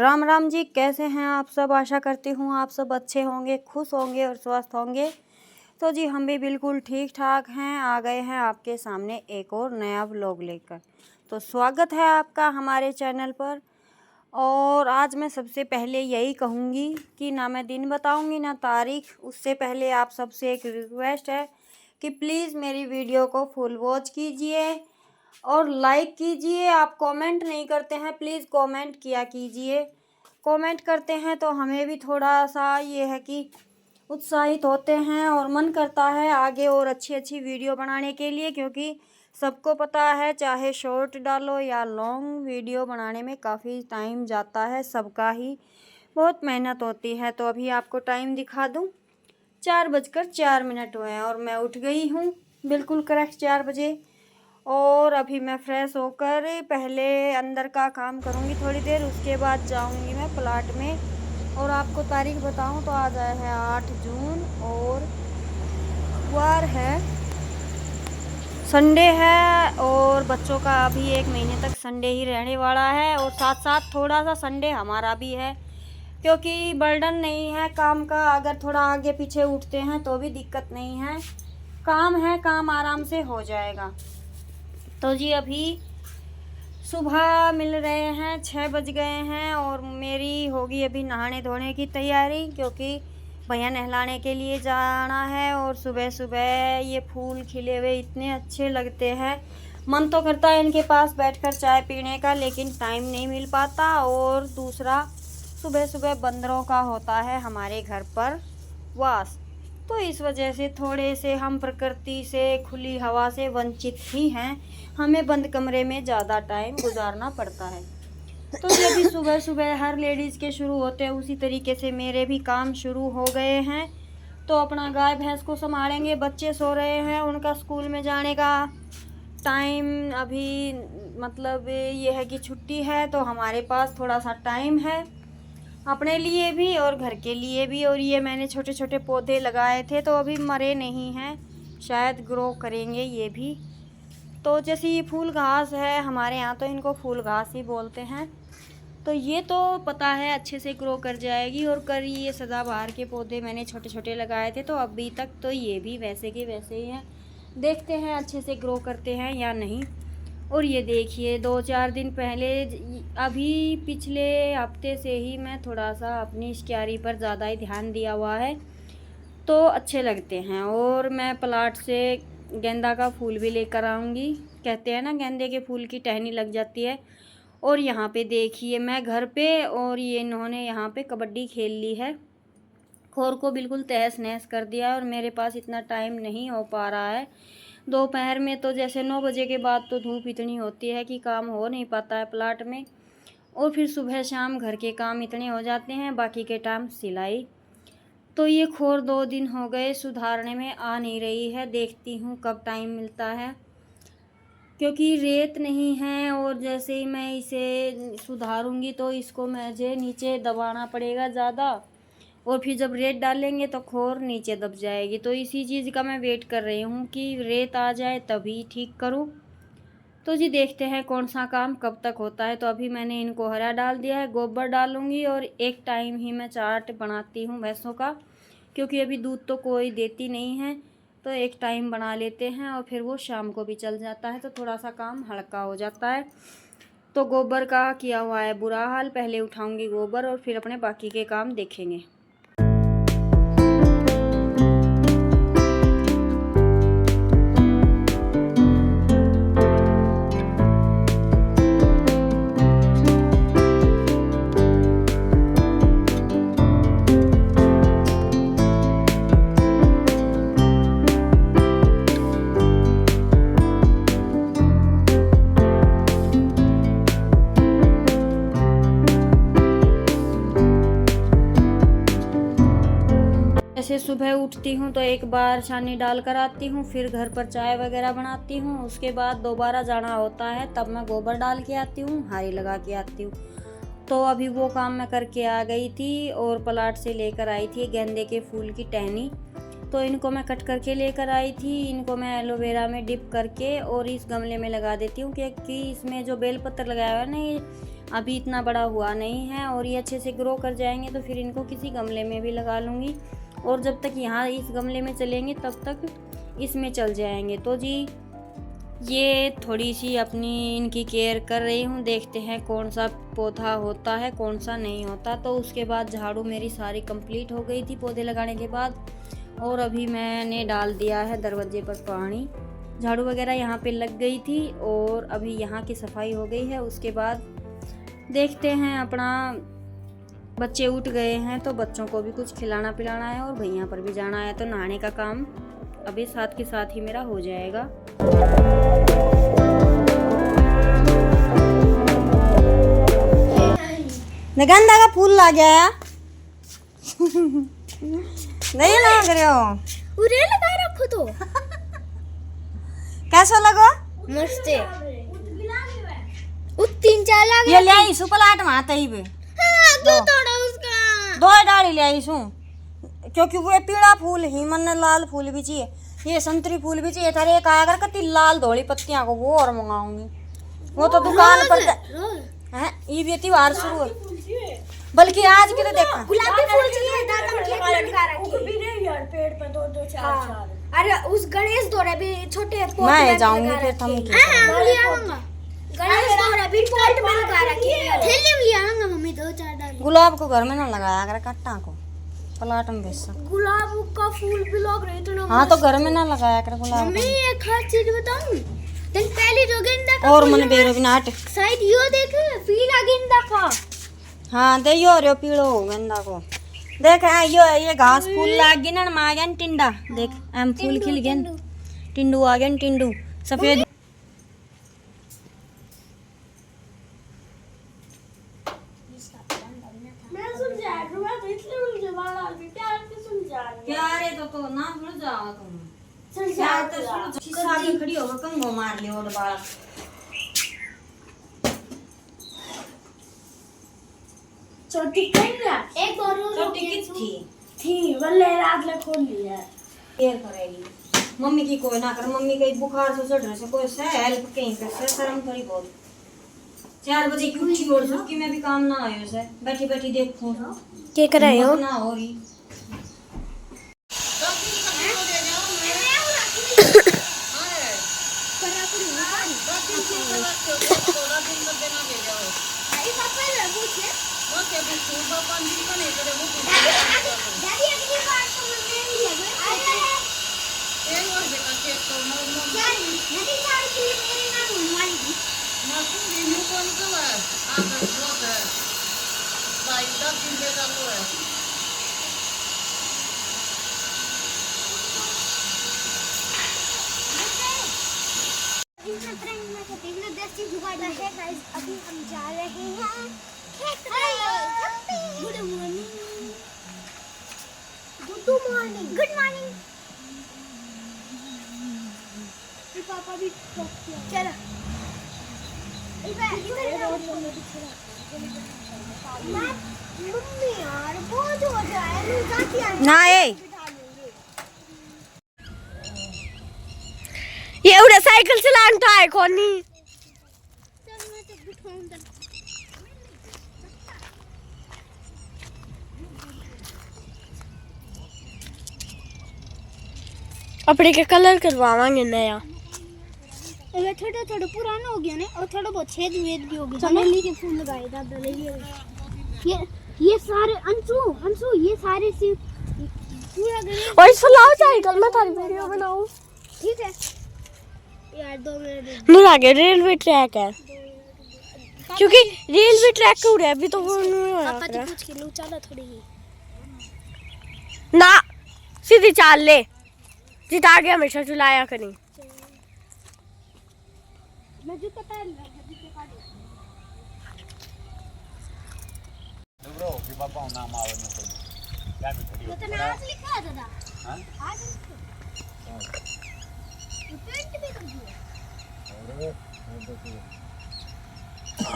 राम राम जी, कैसे हैं आप सब। आशा करती हूँ आप सब अच्छे होंगे, खुश होंगे और स्वस्थ होंगे। तो जी हम भी बिल्कुल ठीक ठाक हैं। आ गए हैं आपके सामने एक और नया व्लॉग लेकर। तो स्वागत है आपका हमारे चैनल पर। और आज मैं सबसे पहले यही कहूँगी कि ना मैं दिन बताऊँगी ना तारीख। उससे पहले आप सबसे एक रिक्वेस्ट है कि प्लीज़ मेरी वीडियो को फुल वॉच कीजिए और लाइक कीजिए। आप कमेंट नहीं करते हैं, प्लीज़ कमेंट किया कीजिए। कमेंट करते हैं तो हमें भी थोड़ा सा ये है कि उत्साहित होते हैं और मन करता है आगे और अच्छी अच्छी वीडियो बनाने के लिए, क्योंकि सबको पता है चाहे शॉर्ट डालो या लॉन्ग वीडियो बनाने में काफ़ी टाइम जाता है, सबका ही बहुत मेहनत होती है। तो अभी आपको टाइम दिखा दूँ, 4:04 हुए हैं और मैं उठ गई हूँ बिल्कुल करेक्ट 4 बजे। और अभी मैं फ्रेश होकर पहले अंदर का काम करूँगी थोड़ी देर, उसके बाद जाऊँगी मैं प्लाट में। और आपको तारीख बताऊँ तो आज आया है 8 जून और वार है, संडे है। और बच्चों का अभी 1 महीने तक संडे ही रहने वाला है। और साथ साथ थोड़ा सा संडे हमारा भी है, क्योंकि बर्डन नहीं है काम का। अगर थोड़ा आगे पीछे उठते हैं तो भी दिक्कत नहीं है, काम है, काम आराम से हो जाएगा। तो जी अभी सुबह मिल रहे हैं, 6 बज गए हैं और मेरी होगी अभी नहाने धोने की तैयारी, क्योंकि भैया नहलाने के लिए जाना है। और सुबह सुबह ये फूल खिले हुए इतने अच्छे लगते हैं, मन तो करता है इनके पास बैठकर चाय पीने का, लेकिन टाइम नहीं मिल पाता। और दूसरा सुबह सुबह बंदरों का होता है हमारे घर पर वास, तो इस वजह से थोड़े से हम प्रकृति से, खुली हवा से वंचित ही हैं। हमें बंद कमरे में ज़्यादा टाइम गुजारना पड़ता है। तो ये भी सुबह सुबह हर लेडीज़ के शुरू होते हैं, उसी तरीके से मेरे भी काम शुरू हो गए हैं। तो अपना गाय भैंस को संभालेंगे, बच्चे सो रहे हैं, उनका स्कूल में जाने का टाइम अभी मतलब ये है कि छुट्टी है, तो हमारे पास थोड़ा सा टाइम है अपने लिए भी और घर के लिए भी। और ये मैंने छोटे छोटे पौधे लगाए थे तो अभी मरे नहीं हैं, शायद ग्रो करेंगे ये भी। तो जैसे ये फूल घास है हमारे यहाँ, तो इनको फूल घास ही बोलते हैं। तो ये तो पता है अच्छे से ग्रो कर जाएगी। और करी ये सदाबहार के पौधे मैंने छोटे छोटे लगाए थे, तो अभी तक तो ये भी वैसे के वैसे ही हैं। देखते हैं अच्छे से ग्रो करते हैं या नहीं। और ये देखिए 2-4 दिन पहले, अभी पिछले हफ्ते से ही मैं थोड़ा सा अपनी इस क्यारी पर ज़्यादा ही ध्यान दिया हुआ है, तो अच्छे लगते हैं। और मैं प्लाट से गेंदा का फूल भी लेकर आऊँगी। कहते हैं ना गेंदे के फूल की टहनी लग जाती है। और यहाँ पे देखिए मैं घर पे, और ये इन्होंने यहाँ पे कबड्डी खेल ली है, खोर को बिल्कुल तहस नहस कर दिया। और मेरे पास इतना टाइम नहीं हो पा रहा है दोपहर में, तो जैसे 9 बजे के बाद तो धूप इतनी होती है कि काम हो नहीं पाता है प्लाट में। और फिर सुबह शाम घर के काम इतने हो जाते हैं, बाकी के टाइम सिलाई। तो ये खोर 2 दिन हो गए सुधारने में आ नहीं रही है, देखती हूँ कब टाइम मिलता है, क्योंकि रेत नहीं है। और जैसे ही मैं इसे सुधारूँगी तो इसको मुझे नीचे दबाना पड़ेगा ज़्यादा, और फिर जब रेत डालेंगे तो खोर नीचे दब जाएगी। तो इसी चीज़ का मैं वेट कर रही हूँ कि रेत आ जाए तभी ठीक करूँ। तो जी देखते हैं कौन सा काम कब तक होता है। तो अभी मैंने इनको हरा डाल दिया है, गोबर डालूँगी। और एक टाइम ही मैं चाट बनाती हूँ भैंसों का, क्योंकि अभी दूध तो कोई देती नहीं है, तो एक टाइम बना लेते हैं और फिर वो शाम को भी चल जाता है, तो थोड़ा सा काम हल्का हो जाता है। तो गोबर का किया हुआ है बुरा हाल, पहले उठाऊँगी गोबर और फिर अपने बाकी के काम देखेंगे। जैसे सुबह उठती हूँ तो एक बार छानी डाल कर आती हूँ, फिर घर पर चाय वगैरह बनाती हूँ, उसके बाद दोबारा जाना होता है तब मैं गोबर डाल के आती हूँ, हारी लगा के आती हूँ। तो अभी वो काम मैं करके आ गई थी और प्लाट से लेकर आई थी गेंदे के फूल की टहनी। तो इनको मैं कट करके लेकर आई थी, इनको मैं एलोवेरा में डिप करके और इस गमले में लगा देती हूँ, क्योंकि इसमें जो बेलपत्र लगाया हुआ है ना, ये अभी इतना बड़ा हुआ नहीं है और ये अच्छे से ग्रो कर जाएंगे तो फिर इनको किसी गमले में भी लगा लूँगी। और जब तक यहाँ इस गमले में चलेंगे तब तक इसमें चल जाएंगे। तो जी ये थोड़ी सी अपनी इनकी केयर कर रही हूँ। देखते हैं कौन सा पौधा होता है कौन सा नहीं होता। तो उसके बाद झाड़ू मेरी सारी कंप्लीट हो गई थी पौधे लगाने के बाद। और अभी मैंने डाल दिया है दरवाजे पर पानी। झाड़ू वगैरह यहाँ पे लग गई थी और अभी यहाँ की सफाई हो गई है। उसके बाद देखते हैं अपना, बच्चे उठ गए हैं तो बच्चों को भी कुछ खिलाना पिलाना है और भैया पर भी जाना है। तो नहाने का काम अभी साथ के साथ ही मेरा हो जाएगा। गेंदा का फूल ला गया नहीं लग रहे हो उरे लगा रखो तो कैसा लगा? मस्त है। उस 3-4 लग ये ले आई सुपलाट माता ही बे तो थोड़ा उसका 2 डाली ले आई सू, क्योंकि वो पीला फूल ही मन लाल फूल भी चाहिए, ये संतरी फूल भी चाहिए। थारे एक आया कर कति लाल धोली पत्तियां को वो और मंगाऊंगी। वो तो दुकान पर है ये भी त्योहार शुरू है, बल्कि आज के तो देखा गुलाबी फूल चाहिए दादम की लटका रखी भी नहीं यार पेड़ पे 2-2 4-4। अरे उस गणेश दौरे भी छोटे पोट मैं जाऊंगी फिर थम के हां ले आऊंगा। गणेश दौरे भी पोट में लगा रखी है, थैले में ले आऊंगा मम्मी 2-4 डाल। गुलाब को घर में ना लगाया कर कट्टा को प्लाट में बेच सकते। गुलाब का फूल भी लग रही तो ना। हाँ तो घर में ना लगाया कर गुलाब। मम्मी एक हर चीज बताऊं दिन पहले जो गेंदा का और मन बेरो बिना हट शायद यो देख पीला गेंदा का। हाँ दे यो रे पीलो गेंदा को देख यो ये घास फूल लाग गई ना आ गया टिंडा देख एम फूल खिल गया टिंडू आ गया टिंडू सफेद। प्यारे तो ना भूल जाओ तुम शीशा के खड़ी हो कंगो मार लियो बाला। छोटी कन्या एक और छोटी किस थी वल्ले रात ले खोल लिया केयर करेगी मम्मी की कोई ना कर। मम्मी कहीं बुखार से चढ़ रहे से कोई से हेल्प कहीं कर से शर्म करी बहुत। 4 बजे की उठी और सुबह की मैं भी काम ना आयो से बैठी बैठी देखूं क्या कर रहे हो ना हो रही। अभी हम जा रहे हैं गुड मॉर्निंग गुड मॉर्निंग पापा भी चलो मम्मी यार बहुत हो जाए ना ए ये उड़े साइकिल चलाता है कौन नहीं। अपने के कलर करवावांगे नया। ये थोड़ा थोड़ा पुराना हो गया ना और थोड़ा बहुत छेद वेद भी हो गया। चमेली के फूल लगाए दादा ने ये सारे अंशु ये सारे सी पूरा गणेश और चलाओ साइकिल में थारी वीडियो बनाऊं ठीक है यार 2 मिनट नूर आगे रेलवे ट्रैक है क्योंकि रेलवे ट्रैक का उड़े अभी तो वो नहीं है। पापा जी पूछ के लो चला थोड़ी ही ना सीधी चाल ले जिता आगे हमेशा चलाया करी। मैं जूता पहन ला जूते काट ब्रो कि बाबा नाम आवे न कोई क्या में खड़ी हो तो नाम लिखा है दादा। हां आज पेंट भी कर दिया।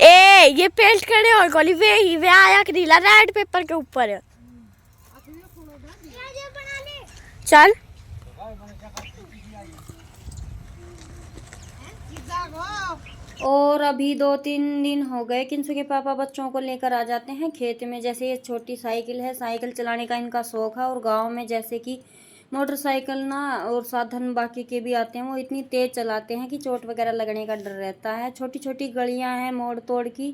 ए ये पेंट करे और गोली वे आया कि नीला रेड पेपर के ऊपर चल और अभी 2-3 दिन हो गए किंसु के पापा बच्चों को लेकर आ जाते हैं खेत में। जैसे ये छोटी साइकिल है, साइकिल चलाने का इनका शौक़ है। और गांव में जैसे कि मोटरसाइकिल ना और साधन बाकी के भी आते हैं, वो इतनी तेज़ चलाते हैं कि चोट वगैरह लगने का डर रहता है। छोटी छोटी गलियां हैं मोड़ तोड़ की,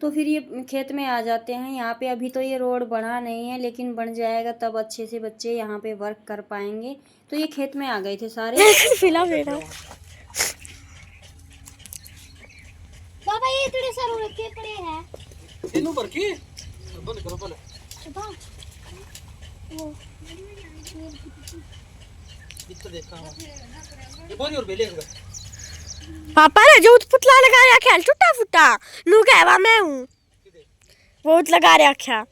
तो फिर ये खेत में आ जाते हैं। यहाँ पे अभी तो ये रोड बना नहीं है, लेकिन बन जाएगा तब अच्छे से बच्चे यहाँ पे वर्क कर पाएंगे। तो ये खेत में आ गए थे सारे। फिला बेटा पापा ये इतने सारे रखे पड़े हैं इनु पर की बंद करो पहले वो इतना देखा ये बोली और बेले पापा ने जो पुतला लगा रखा है टूटा फूटा नू कहवा मैं हूँ बहुत लगा रखा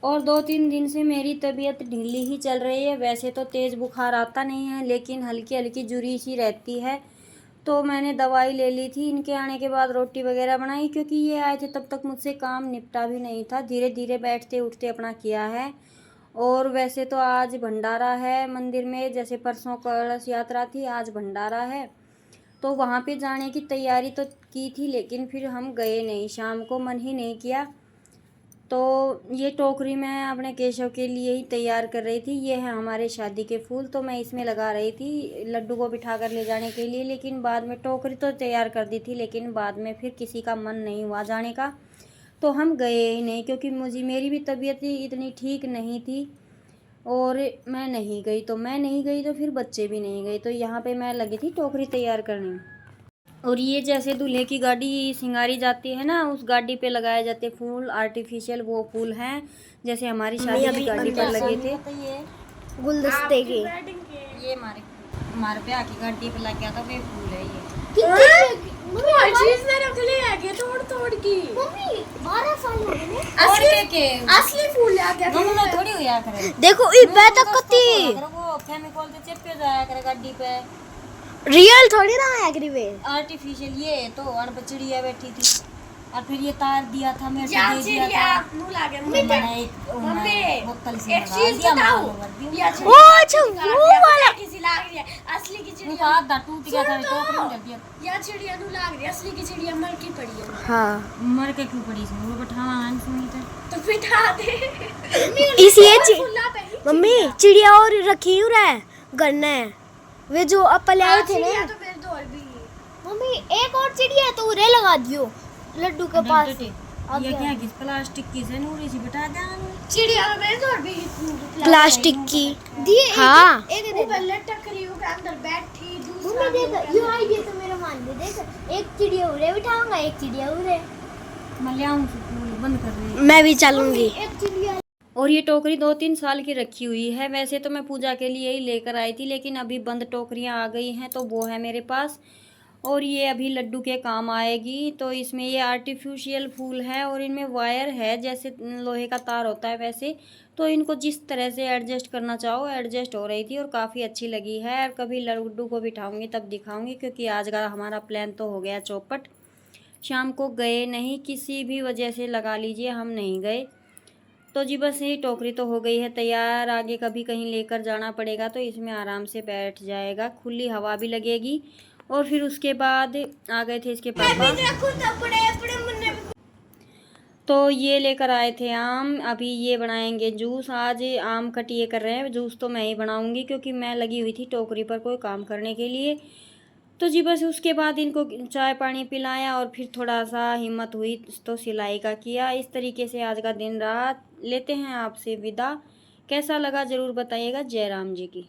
और 2-3 दिन से मेरी तबीयत ढीली ही चल रही है। वैसे तो तेज़ बुखार आता नहीं है, लेकिन हल्की हल्की जुरी सी रहती है। तो मैंने दवाई ले ली थी। इनके आने के बाद रोटी वगैरह बनाई, क्योंकि ये आए थे तब तक मुझसे काम निपटा भी नहीं था। धीरे धीरे बैठते उठते अपना किया है। और वैसे तो आज भंडारा है मंदिर में, जैसे परसों कलश यात्रा थी, आज भंडारा है। तो वहाँ पे जाने की तैयारी तो की थी, लेकिन फिर हम गए नहीं, शाम को मन ही नहीं किया। तो ये टोकरी मैं अपने केशव के लिए ही तैयार कर रही थी। ये है हमारे शादी के फूल, तो मैं इसमें लगा रही थी लड्डू को बिठा कर ले जाने के लिए। लेकिन बाद में टोकरी तो तैयार कर दी थी, लेकिन बाद में फिर किसी का मन नहीं हुआ जाने का, तो हम गए ही नहीं। क्योंकि मेरी भी तबीयत इतनी ठीक नहीं थी और मैं नहीं गई, तो फिर बच्चे भी नहीं गए। तो यहाँ पे मैं लगी थी टोकरी तैयार करने। और ये जैसे दूल्हे की गाड़ी सिंगारी जाती है ना, उस गाड़ी पे लगाए जाते फूल आर्टिफिशियल, वो फूल हैं जैसे हमारी शादी की गाड़ी पर लगे थे। गुलदस्ते के ये हमारे ब्याह की गाड़ी पे लग गया था, वे फूल है ये। मम्मी 12 साल हो गए असली फूल आ गया दोनों थोड़ी होया करे। देखो इबे तक कती वो केमिकल से चिपके जाया करे गाड़ी पे, रियल थोड़ी ना है ग्रीवे आर्टिफिशियल। ये तो चिड़िया बैठी थी और फिर ये तार दिया था, मैं दे दिया था। बोतल से ओ अच्छा वो वाला असली की चिड़िया हाथ टूट गया था, टोकरी में डाल दिया। या चिड़िया नु लाग रही असली की चिड़िया मर की पड़ी है। हाँ मर के क्यों पड़ी थी वो बैठावा आन सुनी तो बिठा दे इसी मम्मी चिड़िया और रखी हूँ रे गन्ने वे जो अपन आए थे ना। तो मेरे तो और भी मम्मी एक और चिड़िया तो उरे लगा दियो लड्डू के पास। ये क्या किस प्लास्टिक की से नूरी सी बिठा जान चिड़िया में मेरे तो और भी प्लास्टिक की हाँ एक ऊपर लटक रही हूं के अंदर बैठी दूसरा मम्मी देख यो आइडिया तो मेरा मान ले। देख एक चिड़िया उरे बिठाऊंगा एक चिड़िया उरे मैं ले आऊं फूल बंद कर रही मैं भी चलूंगी। एक चिड़िया। और ये टोकरी 2-3 साल की रखी हुई है। वैसे तो मैं पूजा के लिए ही लेकर आई थी, लेकिन अभी बंद टोकरियां आ गई हैं, तो वो है मेरे पास। और ये अभी लड्डू के काम आएगी। तो इसमें ये आर्टिफिशियल फूल है और इनमें वायर है, जैसे लोहे का तार होता है वैसे। तो इनको जिस तरह से एडजस्ट करना चाहो एडजस्ट हो रही थी और काफ़ी अच्छी लगी है। और कभी लड्डू को बिठाऊंगी तब दिखाऊंगी, क्योंकि आज का हमारा प्लान तो हो गया चौपट। शाम को गए नहीं, किसी भी वजह से लगा लीजिए हम नहीं गए। तो जी बस यही टोकरी तो हो गई है तैयार। आगे कभी कहीं लेकर जाना पड़ेगा तो इसमें आराम से बैठ जाएगा, खुली हवा भी लगेगी। और फिर उसके बाद आ गए थे इसके पापा, तो ये लेकर आए थे आम। अभी ये बनाएंगे जूस। आज आम कट ये कर रहे हैं, जूस तो मैं ही बनाऊंगी, क्योंकि मैं लगी हुई थी टोकरी पर कोई काम करने के लिए। तो जी बस उसके बाद इनको चाय पानी पिलाया और फिर थोड़ा सा हिम्मत हुई तो सिलाई का किया। इस तरीके से आज का दिन रहा। लेते हैं आपसे विदा। कैसा लगा ज़रूर बताइएगा। जय राम जी की।